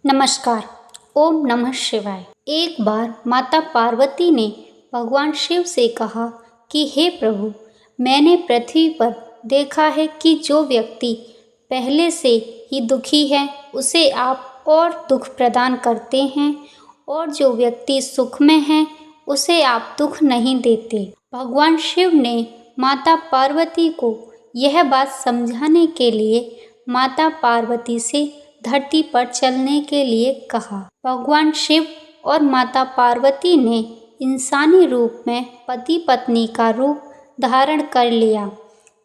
नमस्कार। ओम नमः शिवाय। एक बार माता पार्वती ने भगवान शिव से कहा कि हे प्रभु, मैंने पृथ्वी पर देखा है कि जो व्यक्ति पहले से ही दुखी है उसे आप और दुख प्रदान करते हैं, और जो व्यक्ति सुख में है उसे आप दुख नहीं देते। भगवान शिव ने माता पार्वती को यह बात समझाने के लिए माता पार्वती से धरती पर चलने के लिए कहा। भगवान शिव और माता पार्वती ने इंसानी रूप में पति पत्नी का रूप धारण कर लिया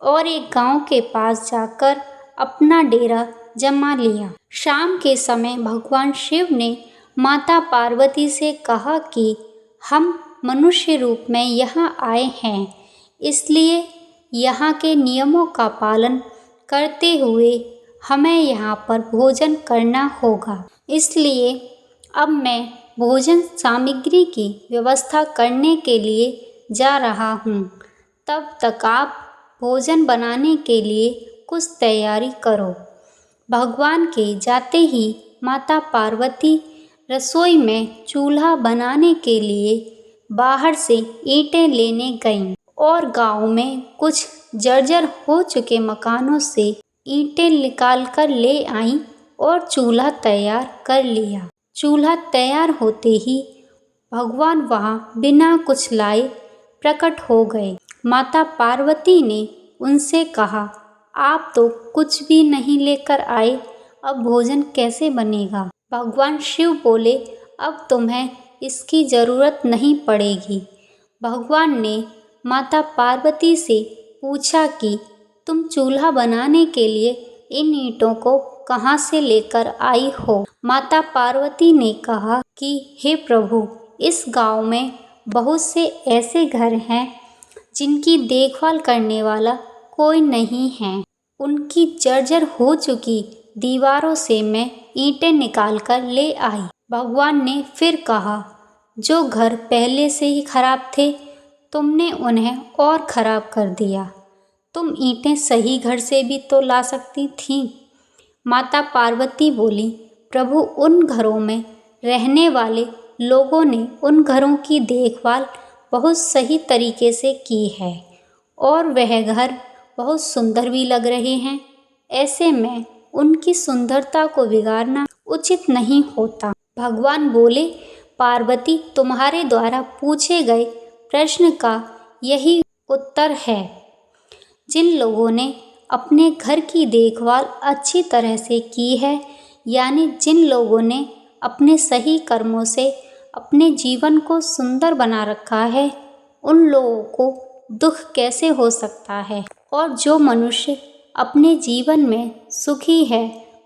और एक गांव के पास जाकर अपना डेरा जमा लिया। शाम के समय भगवान शिव ने माता पार्वती से कहा कि हम मनुष्य रूप में यहाँ आए हैं, इसलिए यहाँ के नियमों का पालन करते हुए हमें यहाँ पर भोजन करना होगा। इसलिए अब मैं भोजन सामग्री की व्यवस्था करने के लिए जा रहा हूँ। तब तक आप भोजन बनाने के लिए कुछ तैयारी करो। भगवान के जाते ही माता पार्वती रसोई में चूल्हा बनाने के लिए बाहर से ईंटें लेने गईं और गांव में कुछ जर्जर हो चुके मकानों से ईंटें निकाल कर ले आईं और चूल्हा तैयार कर लिया। चूल्हा तैयार होते ही भगवान वहाँ बिना कुछ लाए प्रकट हो गए। माता पार्वती ने उनसे कहा, आप तो कुछ भी नहीं लेकर आए, अब भोजन कैसे बनेगा? भगवान शिव बोले, अब तुम्हें इसकी ज़रूरत नहीं पड़ेगी। भगवान ने माता पार्वती से पूछा कि तुम चूल्हा बनाने के लिए इन ईंटों को कहाँ से लेकर आई हो? माता पार्वती ने कहा कि हे प्रभु, इस गांव में बहुत से ऐसे घर हैं जिनकी देखभाल करने वाला कोई नहीं है। उनकी जर्जर हो चुकी दीवारों से मैं ईंटें निकाल कर ले आई। भगवान ने फिर कहा, जो घर पहले से ही खराब थे तुमने उन्हें और खराब कर दिया। तुम ईंटें सही घर से भी तो ला सकती थीं। माता पार्वती बोली, प्रभु, उन घरों में रहने वाले लोगों ने उन घरों की देखभाल बहुत सही तरीके से की है और वह घर बहुत सुंदर भी लग रहे हैं। ऐसे में उनकी सुंदरता को बिगाड़ना उचित नहीं होता। भगवान बोले, पार्वती, तुम्हारे द्वारा पूछे गए प्रश्न का यही उत्तर है। जिन लोगों ने अपने घर की देखभाल अच्छी तरह से की है, यानी जिन लोगों ने अपने सही कर्मों से अपने जीवन को सुंदर बना रखा है, उन लोगों को दुख कैसे हो सकता है? और जो मनुष्य अपने जीवन में सुखी है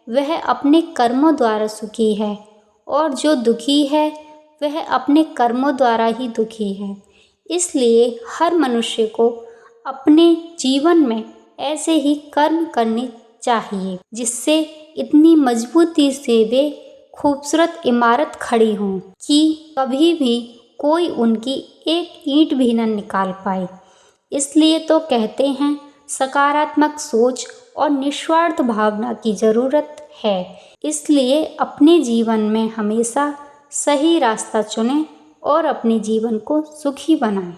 वह अपने कर्मों द्वारा सुखी है, और जो दुखी है वह अपने कर्मों द्वारा ही दुखी है। इसलिए हर मनुष्य को अपने जीवन में ऐसे ही कर्म करने चाहिए जिससे इतनी मजबूती से वे खूबसूरत इमारत खड़ी हों कि कभी भी कोई उनकी एक ईंट भी न निकाल पाए। इसलिए तो कहते हैं, सकारात्मक सोच और निस्वार्थ भावना की ज़रूरत है। इसलिए अपने जीवन में हमेशा सही रास्ता चुनें और अपने जीवन को सुखी बनाएं।